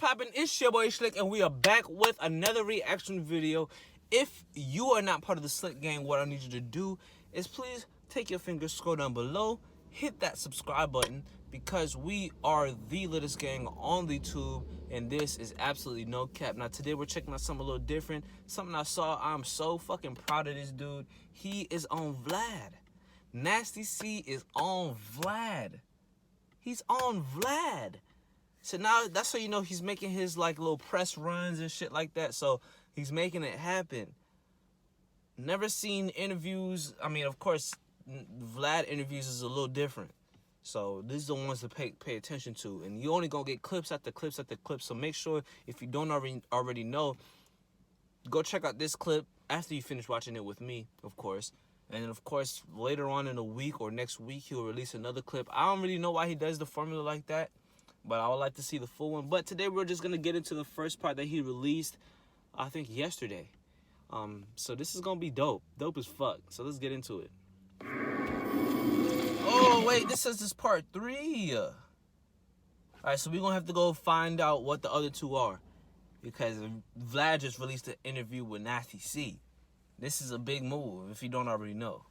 poppin'? It's your boy Slick, and we are back with another reaction video. If you are not part of the Slick gang, what I need you to do is please take your fingers, scroll down below, hit that subscribe button, because we are the littest gang on the tube, and this is absolutely no cap. Now today we're checking out something a little different, something I saw. I'm so fucking proud of this dude. He is on Vlad. Nasty C is on Vlad. He's on Vlad. So now that's how you know he's making his like little press runs and shit like that. So he's making it happen. Never seen interviews. I mean, of course, Vlad interviews is a little different. So these are the ones to pay attention to. And you only gonna get clips after clips after clips. So make sure, if you don't already know, go check out this clip after you finish watching it with me, of course. And then, of course, later on in a week or next week, he'll release another clip. I don't really know why he does the formula like that, but I would like to see the full one. But today we're just going to get into the first part that he released, I think, yesterday. So this is going to be dope. Dope as fuck. So let's get into it. Oh, wait. This says this part 3. All right, so we're going to have to go find out what the other two are, because Vlad just released an interview with Nasty C. This is a big move, if you don't already know.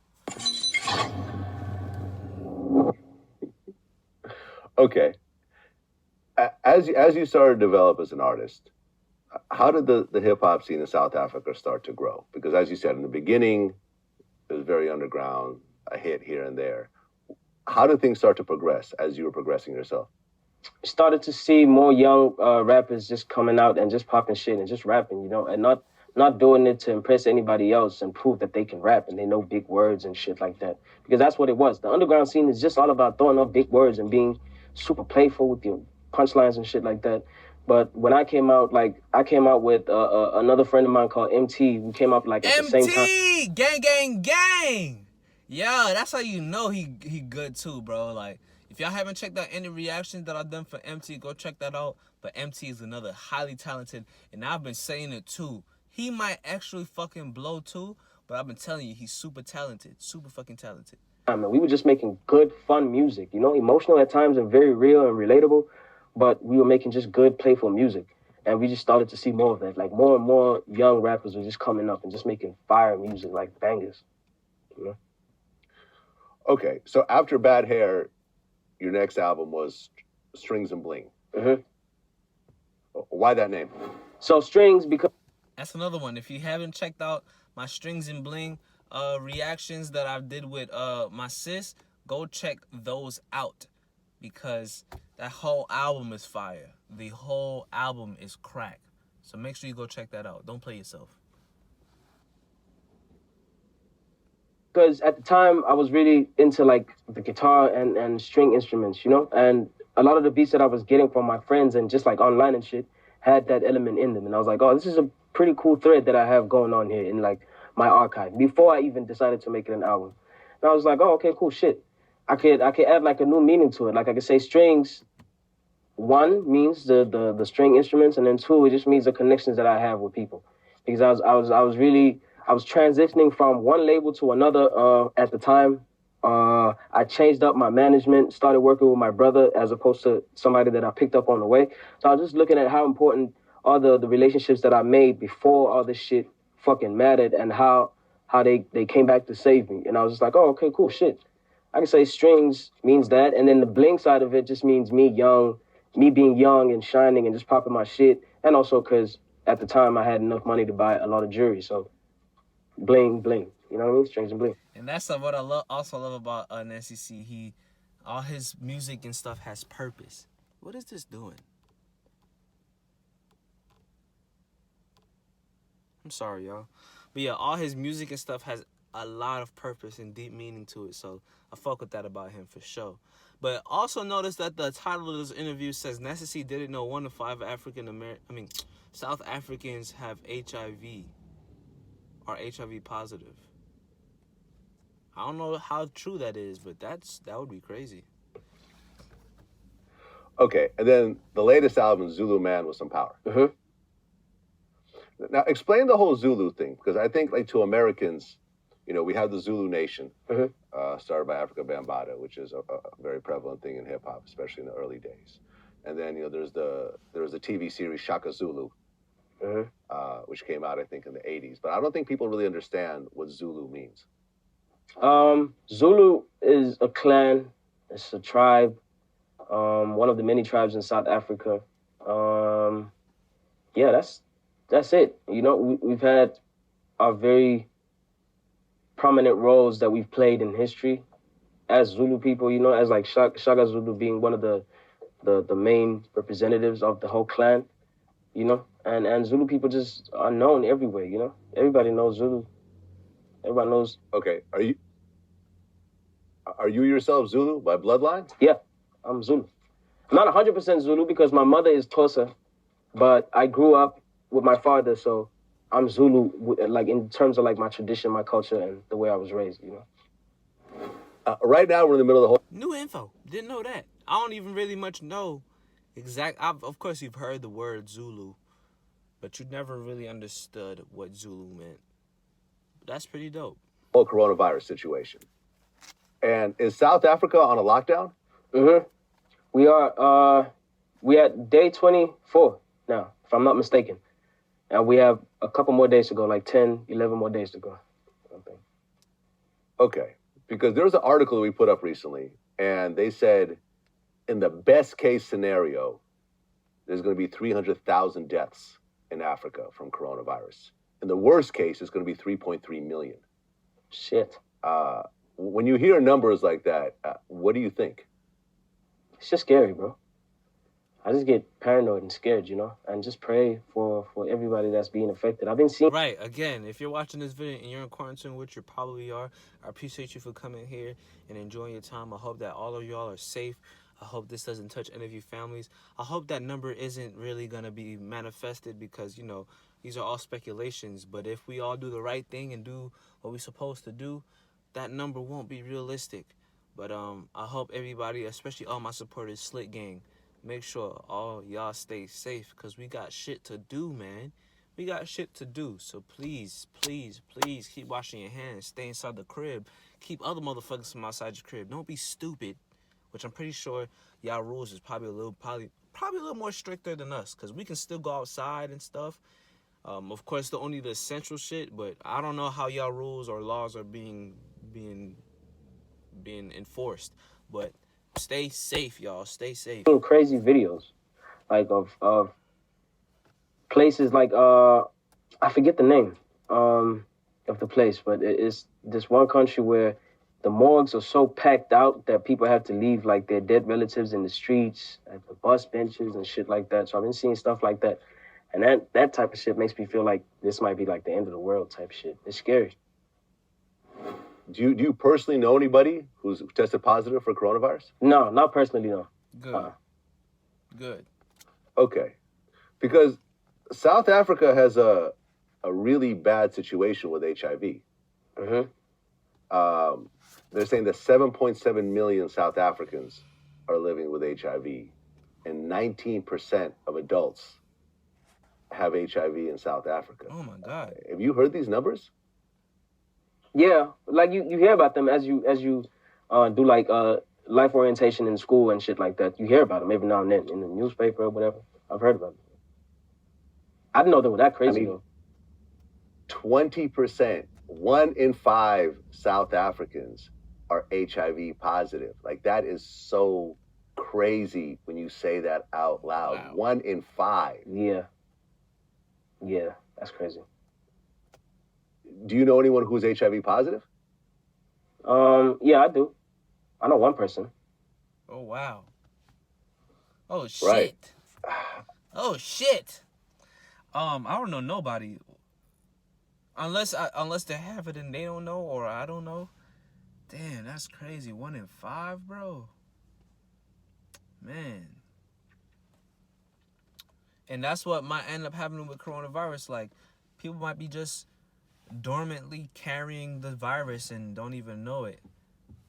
Okay. As you started to develop as an artist, how did the hip-hop scene in South Africa start to grow? Because as you said, in the beginning, it was very underground, a hit here and there. How did things start to progress as you were progressing yourself? Started to see more young rappers just coming out and just popping shit and just rapping, you know, and not doing it to impress anybody else and prove that they can rap and they know big words and shit like that. Because that's what it was. The underground scene is just all about throwing up big words and being super playful with your punchlines and shit like that. But when I came out with another friend of mine called MT. We came up like at the same time. MT! Gang, gang, gang! Yeah, that's how you know he good too, bro. Like, if y'all haven't checked out any reactions that I've done for MT, go check that out. But MT is another highly talented, and I've been saying it too. He might actually fucking blow too, but I've been telling you, he's super talented. Super fucking talented. I mean, we were just making good, fun music, you know, emotional at times and very real and relatable, but we were making just good, playful music. And we just started to see more of that. Like, more and more young rappers were just coming up and just making fire music, like bangers, you know? Okay, so after Bad Hair, your next album was Strings and Bling. Mm-hmm. Why that name? So Strings, because... That's another one. If you haven't checked out my Strings and Bling reactions that I did with my sis, go check those out, because that whole album is fire. The whole album is crack. So make sure you go check that out. Don't play yourself. Because at the time, I was really into like the guitar and string instruments, you know? And a lot of the beats that I was getting from my friends and just like online and shit had that element in them. And I was like, oh, this is a pretty cool thread that I have going on here in like my archive before I even decided to make it an album. And I was like, oh, okay, cool, shit. I could add like a new meaning to it. Like I could say strings, one means the string instruments, and then two, it just means the connections that I have with people. Because I was transitioning from one label to another at the time. I changed up my management, started working with my brother as opposed to somebody that I picked up on the way. So I was just looking at how important all the relationships that I made before all this shit fucking mattered, and how they came back to save me. And I was just like, oh, okay, cool, shit. I can say strings means that, and then the bling side of it just means me being young and shining and just popping my shit, and also because at the time I had enough money to buy a lot of jewelry, so bling, bling. You know what I mean? Strings and bling. And that's what I also love about Nasty C. All his music and stuff has purpose. What is this doing? I'm sorry, y'all. But yeah, all his music and stuff has a lot of purpose and deep meaning to it. So I fuck with that about him for sure. But also notice that the title of this interview says Nasty C didn't know 1 in 5 South Africans have HIV, are HIV positive. I don't know how true that is, but that would be crazy. Okay, and then the latest album, Zulu Man with Some Power. Mm-hmm. Now, explain the whole Zulu thing, because I think, like, to Americans, you know, we have the Zulu Nation, started by Africa Bambaataa, which is a very prevalent thing in hip-hop, especially in the early days. and then there's the TV series Shaka Zulu, which came out I think in the '80s. But I don't think people really understand what Zulu means. Zulu is a clan. It's a tribe. One of the many tribes in South Africa. Yeah, that's it. We've had our very prominent roles that we've played in history as Zulu people. As like Shaka Zulu being one of the main representatives of the whole clan. And Zulu people just are known everywhere. Everybody knows Zulu. Everybody knows. Okay, are you yourself Zulu by bloodline? Yeah, I'm Zulu. I'm not 100% Zulu because my mother is Xhosa, but I grew up with my father, so I'm Zulu, like in terms of like my tradition, my culture, and the way I was raised. Right now, we're in the middle of the whole. New info. Didn't know that. I don't even really much know of course, you've heard the word Zulu, but you never really understood what Zulu meant. That's pretty dope. Whole coronavirus situation. And is South Africa on a lockdown? We at day 24 now, if I'm not mistaken. And we have a couple more days to go, like 10, 11 more days to go. Okay. Because there was an article we put up recently, and they said in the best case scenario, there's going to be 300,000 deaths in Africa from coronavirus. In the worst case, it's going to be 3.3 million. Shit. When you hear numbers like that, what do you think? It's just scary, bro. I just get paranoid and scared, and just pray for everybody that's being affected. I've been seeing... Right, again, if you're watching this video and you're in quarantine, which you probably are, I appreciate you for coming here and enjoying your time. I hope that all of y'all are safe. I hope this doesn't touch any of your families. I hope that number isn't really going to be manifested because, these are all speculations. But if we all do the right thing and do what we're supposed to do, that number won't be realistic. But I hope everybody, especially all my supporters, Slick Gang, make sure all y'all stay safe because we got shit to do, man. We got shit to do. So please, please, please keep washing your hands. Stay inside the crib. Keep other motherfuckers from outside your crib. Don't be stupid, which I'm pretty sure y'all rules is probably a little more stricter than us because we can still go outside and stuff. Of course, only the essential shit, but I don't know how y'all rules or laws are being enforced. But stay safe, y'all. Stay safe. Crazy videos, like of places like I forget the name of the place, but it's this one country where the morgues are so packed out that people have to leave like their dead relatives in the streets, at the bus benches and shit like that. So I've been seeing stuff like that, and that type of shit makes me feel like this might be like the end of the world type shit. It's scary. Do you personally know anybody who's tested positive for coronavirus? No, not personally, no. Good. Good. Okay. Because South Africa has a really bad situation with HIV. They're saying that 7.7 million South Africans are living with HIV, and 19% of adults have HIV in South Africa. Oh my God. Have you heard these numbers? Yeah, like you hear about them as you do like life orientation in school and shit like that. You hear about them every now and then in the newspaper or whatever. I've heard about them. I didn't know they were that crazy though. 20%, 1 in 5 South Africans are HIV positive. Like that is so crazy when you say that out loud. Wow. 1 in 5. Yeah, that's crazy. Do you know anyone who's HIV positive? Yeah, I do. I know one person. Oh wow. Oh shit. Right. Oh shit. I don't know nobody. Unless they have it and they don't know, or I don't know. Damn, that's crazy. 1 in 5, bro. Man. And that's what might end up happening with coronavirus. Like, people might be just dormantly carrying the virus and don't even know it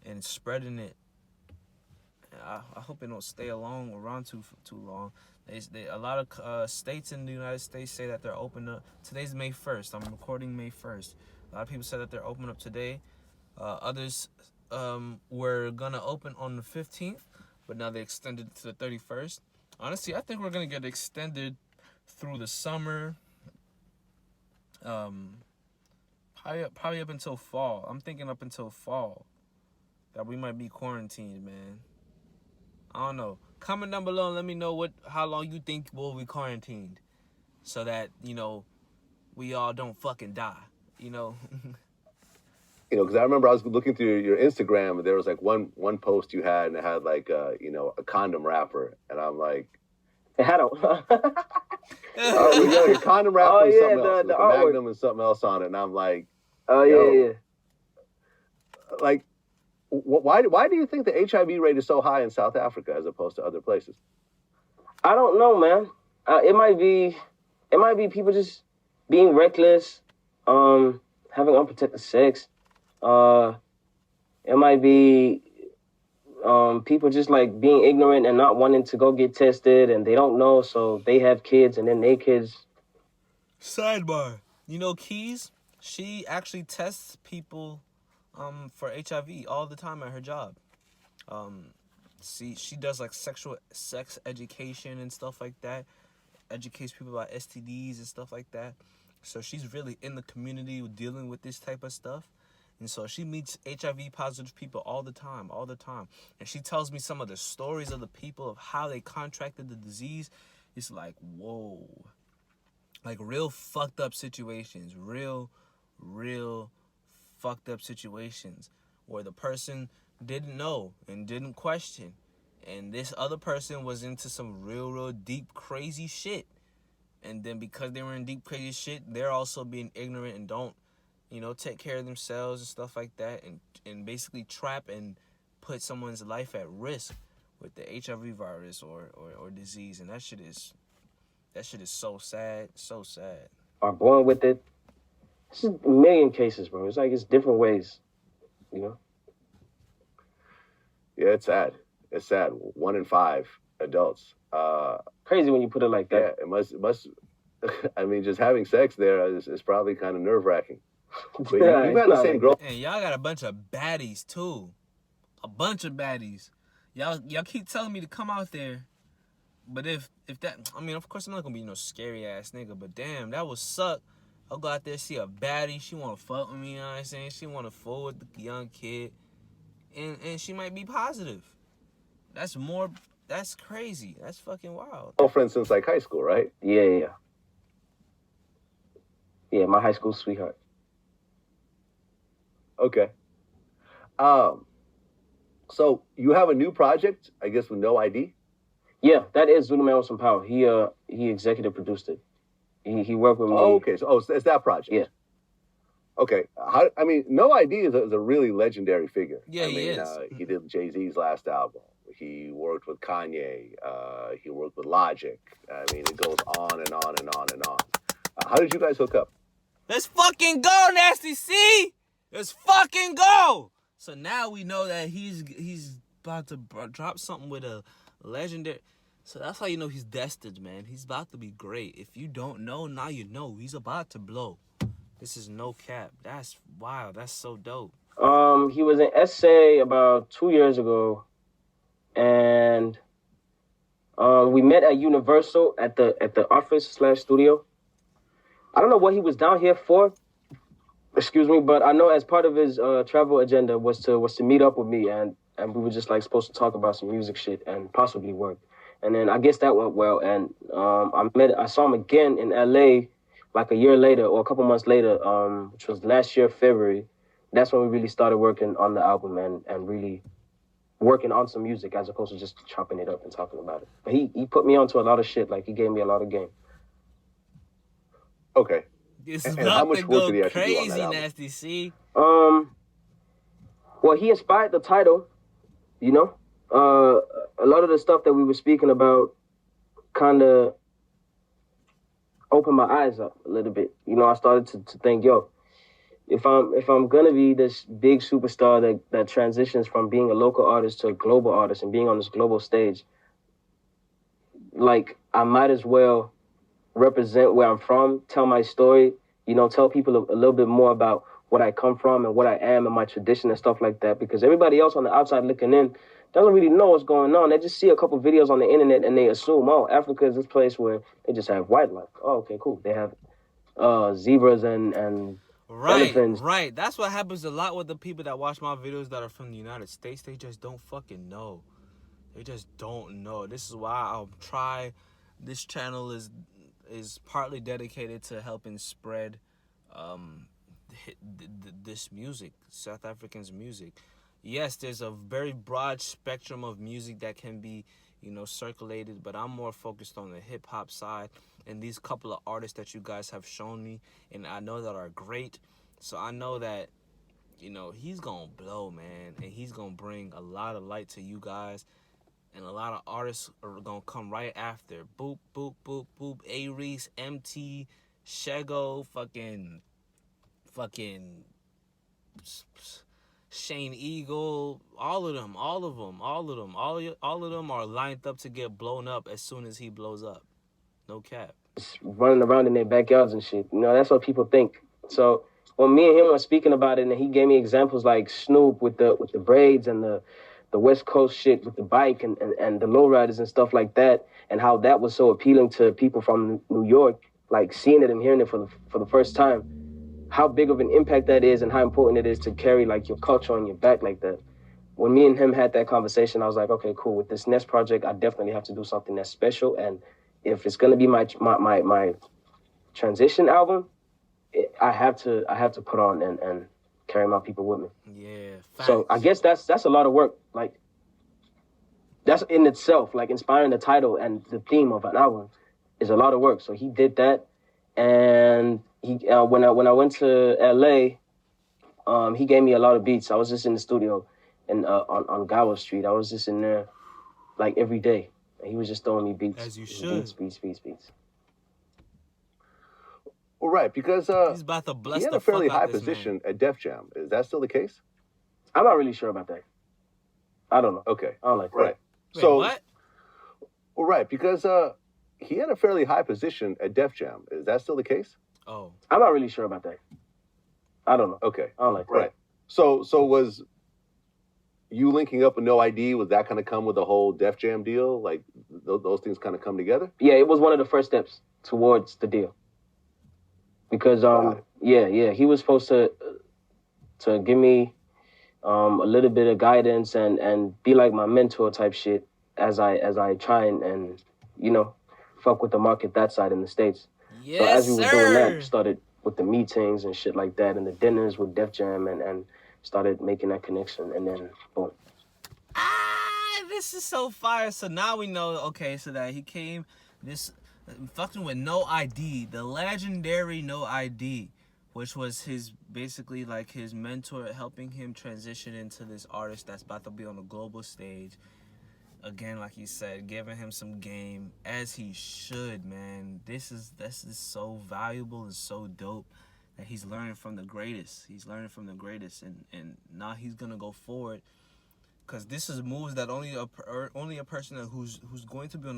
and spreading it. I hope it don't stay around too long. A lot of states in the United States say that they're open up. Today's May 1st. I'm recording May 1st. A lot of people said that they're open up today. Others were gonna open on the 15th, but now they extended it to the 31st. Honestly, I think we're gonna get extended through the summer. Probably up until fall. I'm thinking up until fall that we might be quarantined, man. I don't know. Comment down below and let me know how long you think we'll be quarantined, so that we all don't fucking die. Because I remember I was looking through your Instagram, and there was like one post you had, and it had like a condom wrapper, and I'm like, It had a. we got like a condom wrapper and something else, the like a artwork. Magnum and something else on it, and I'm like, Oh yeah. Like, why do you think the HIV rate is so high in South Africa as opposed to other places? I don't know, man. It might be people just being reckless, having unprotected sex. It might be people just like being ignorant and not wanting to go get tested, and they don't know, so they have kids, and then their kids. Sidebar. Keys, she actually tests people for HIV all the time at her job. She does like sex education and stuff like that. Educates people about STDs and stuff like that. So she's really in the community dealing with this type of stuff. And so she meets HIV positive people all the time. And she tells me some of the stories of the people of how they contracted the disease. It's like, whoa. Like real fucked up situations. Real fucked up situations where the person didn't know and didn't question. And this other person was into some real deep crazy shit. And then because they were in deep crazy shit, they're also being ignorant and don't take care of themselves and stuff like that, and basically trap and put someone's life at risk with the HIV virus or disease. And that shit is so sad, Are born with it. It's a million cases, bro. It's like it's different ways, Yeah, it's sad. 1 in 5 adults. Crazy when you put it like that. Yeah, it must. I mean, just having sex there is probably kind of nerve-wracking. But you've had the same girl. And y'all got a bunch of baddies too. A bunch of baddies. Y'all keep telling me to come out there. But if that, I mean, of course I'm not gonna be no scary ass nigga, but damn, that would suck. I'll go out there, see a baddie, she wanna fuck with me, you know what I'm saying? She wanna fool with the young kid. And she might be positive. That's crazy. That's fucking wild. Girlfriend since like high school, right? Yeah. Yeah, my high school sweetheart. Okay. So you have a new project, I guess, with No ID? Yeah, that is Zulu Man with Some Power. He executive produced it. He worked with me. Oh, okay. So it's that project. Yeah. Okay. No ID is a really legendary figure. Yeah, he is. He did Jay-Z's last album. He worked with Kanye. He worked with Logic. I mean, it goes on and on and on and on. How did you guys hook up? Let's fucking go, Nasty C! Let's fucking go! So now we know that he's about to drop something with a legendary. So that's how you know he's destined, man. He's about to be great. If you don't know, now you know. He's about to blow. This is no cap. That's wild. That's so dope. He was in SA about 2 years ago, and we met at Universal at the office/studio. I don't know what he was down here for. Excuse me, but I know as part of his travel agenda was to meet up with me, and we were just like supposed to talk about some music shit and possibly work. And then I guess that went well, and I saw him again in LA like a year later or a couple months later, which was last year, February. That's when we really started working on the album and really working on some music as opposed to just chopping it up and talking about it. But he put me onto a lot of shit. Like, he gave me a lot of game. Okay. This And is how about much to work go did he actually do on crazy, that album? Nasty C. Well, he inspired the title, you know? A lot of the stuff that we were speaking about kind of opened my eyes up a little bit. You know, I started to think, yo, if I'm gonna be this big superstar that transitions from being a local artist to a global artist and being on this global stage, like, I might as well represent where I'm from, tell my story, you know, tell people a little bit more about what I come from and what I am and my tradition and stuff like that. Because everybody else on the outside looking in, doesn't really know what's going on. They just see a couple videos on the internet and they assume, oh, Africa is this place where they just have wildlife. Oh, okay, cool. They have zebras and elephants. Right. That's what happens a lot with the people that watch my videos that are from the United States. They just don't fucking know. They just don't know. This is why I'll try. This channel is partly dedicated to helping spread this music, South Africans' music. Yes, there's a very broad spectrum of music that can be, circulated, but I'm more focused on the hip hop side and these couple of artists that you guys have shown me and I know that are great. So I know that, he's gonna blow, man, and he's gonna bring a lot of light to you guys, and a lot of artists are gonna come right after. Boop, boop, boop, boop, A-Reese, MT, Shego, fucking Shane Eagle, all of them are lined up to get blown up as soon as he blows up. No cap. Running around in their backyards and shit. That's what people think. So when me and him were speaking about it, and he gave me examples like Snoop with the braids and the West Coast shit with the bike and the lowriders and stuff like that, and how that was so appealing to people from New York, like seeing it and hearing it for the first time. How big of an impact that is and how important it is to carry like your culture on your back like that. When me and him had that conversation, I was like, okay, cool. With this next project, I definitely have to do something that's special. And if it's gonna be my transition album, I have to put on and carry my people with me. Yeah. Facts. So I guess that's a lot of work. Like that's in itself, like inspiring the title and the theme of an album is a lot of work. So he did that, and he when I went to LA, he gave me a lot of beats. I was just in the studio and on Gower Street. I was just in there like every day. And he was just throwing me beats. As you should. Beats. Well, right, because he's about to bless he had the a fairly fuck out high this position man. at Def Jam. Is that still the case? I'm not really sure about that. I don't know. Okay. I don't like that. Right. Wait, So, what? well, right, because he had a fairly high position at Def Jam. Is that still the case? Oh. I'm not really sure about that. I don't know. Okay. I don't like that. Right. So was you linking up with No ID? Was that kind of come with the whole Def Jam deal? Like those things kind of come together? Yeah, it was one of the first steps towards the deal. Because he was supposed to give me a little bit of guidance and be like my mentor type shit as I try and fuck with the market that side in the States. Yes, so as we were doing that, sir. started with the meetings and shit like that and the dinners with Def Jam and started making that connection, and then boom. This is so fire. So now we know, okay, so that he came fucking with No ID, the legendary No ID, which was his basically like his mentor, helping him transition into this artist that's about to be on a global stage. Again, like he said, giving him some game, as he should, man. This is so valuable and so dope that he's learning from the greatest. He's learning from the greatest, and now he's gonna go forward, because this is moves that only a person who's going to be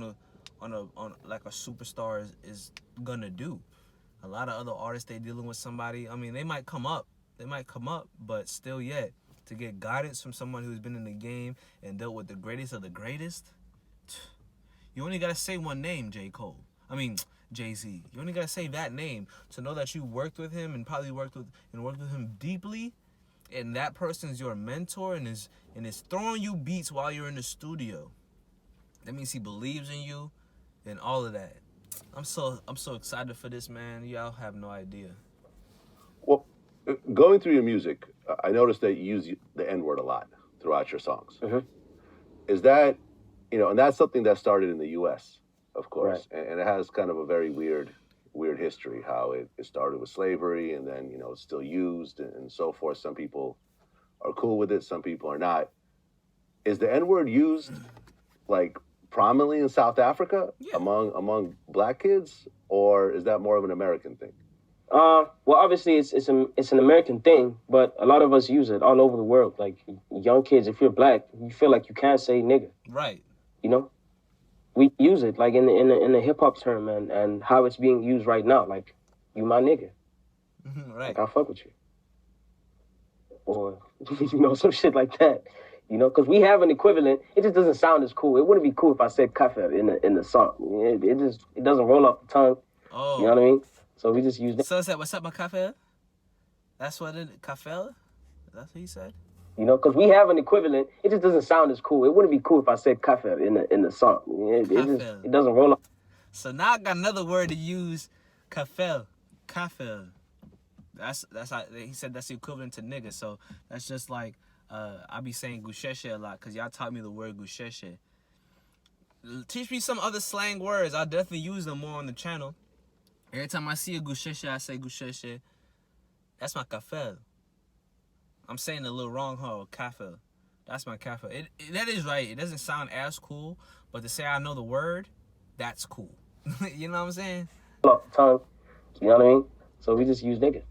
on like a superstar is gonna do. A lot of other artists, they dealing with somebody. I mean, they might come up, but still yet. To get guidance from someone who's been in the game and dealt with the greatest of the greatest, you only gotta say one name, Jay-Z. You only gotta say that name to know that you worked with him and probably worked with him deeply, and that person's your mentor and is throwing you beats while you're in the studio. That means he believes in you and all of that. I'm so excited for this, man. Y'all have no idea. Well, going through your music, I noticed that you use the N-word a lot throughout your songs. Mm-hmm. Is that, and that's something that started in the U.S., of course, right. and it has kind of a very weird history, how it started with slavery and then, it's still used and so forth. Some people are cool with it, some people are not. Is the N-word used, like, prominently in South Africa among black kids, or is that more of an American thing? Well, obviously it's an American thing, but a lot of us use it all over the world. Like young kids, if you're black, you feel like you can't say nigga. Right. We use it like in the hip hop term and how it's being used right now. Like, you my nigga. Right. Like, I fuck with you. Or some shit like that. You know, because we have an equivalent. It just doesn't sound as cool. It wouldn't be cool if I said kafe in the song. It doesn't roll off the tongue. Oh. You know what I mean? So we just use. So is that what's up, my cafe? That's what it cafe? That's what he said. You know, because we have an equivalent. It just doesn't sound as cool. It wouldn't be cool if I said kafe in the song. It doesn't roll off. So now I got another word to use. Kafel. Kafel. That's how he said that's the equivalent to nigga. So that's just like I be saying gusheshe a lot because y'all taught me the word gusheshe. Teach me some other slang words. I'll definitely use them more on the channel. Every time I see a gusheshe, I say gusheshe. That's my kafel. I'm saying it a little wrong, huh? Kafel. That's my kafel. That is right. It doesn't sound as cool, but to say I know the word, that's cool. You know what I'm saying? Off the tongue. You know what I mean? So we just use nigga.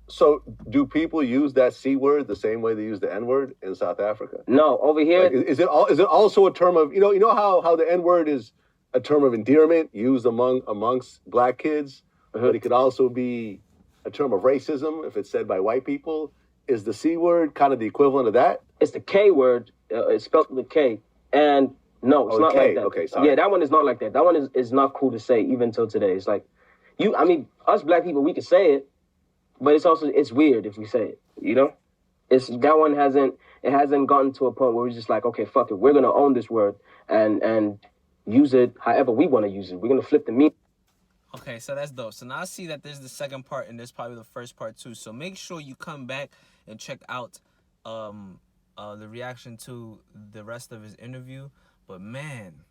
So, do people use that C word the same way they use the N word in South Africa? No, over here. Like, is it also a term of, you know how the N word is a term of endearment used amongst black kids, but it could also be a term of racism if it's said by white people. Is the C word kind of the equivalent of that? It's the K word. It's spelled with a K. And no, it's not K. like that. Okay, sorry. Yeah, that one is not like that. That one is not cool to say even till today. It's like, us black people, we can say it, but it's weird if we say it, you know? That one hasn't gotten to a point where we're just like, okay, fuck it, we're gonna own this word and use it however we want to use it. We're gonna flip the meaning. Okay, so that's dope. So now I see that there's the second part and there's probably the first part too. So make sure you come back and check out the reaction to the rest of his interview. But man,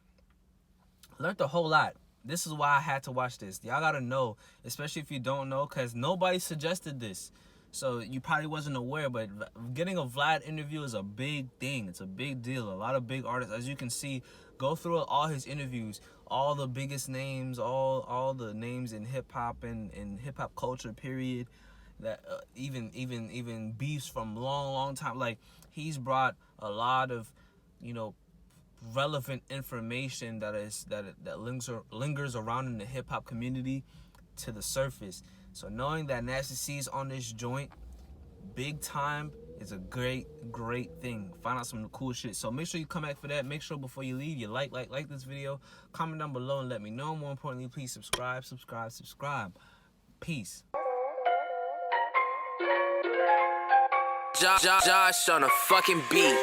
learned a whole lot. This is why I had to watch this. Y'all gotta know, especially if you don't know, because nobody suggested this. So you probably wasn't aware, but getting a Vlad interview is a big thing. It's a big deal. A lot of big artists, as you can see, go through all his interviews, all the biggest names, all the names in hip hop and hip hop culture, period. That even beefs from long time. Like, he's brought a lot of, you know, relevant information that lingers around in the hip hop community to the surface. So knowing that Nasty C's on this joint big time is a great thing. Find out some cool shit. So make sure you come back for that. Make sure before you leave you like this video, comment down below and let me know. More importantly, please subscribe. Peace. Josh on a fucking beat.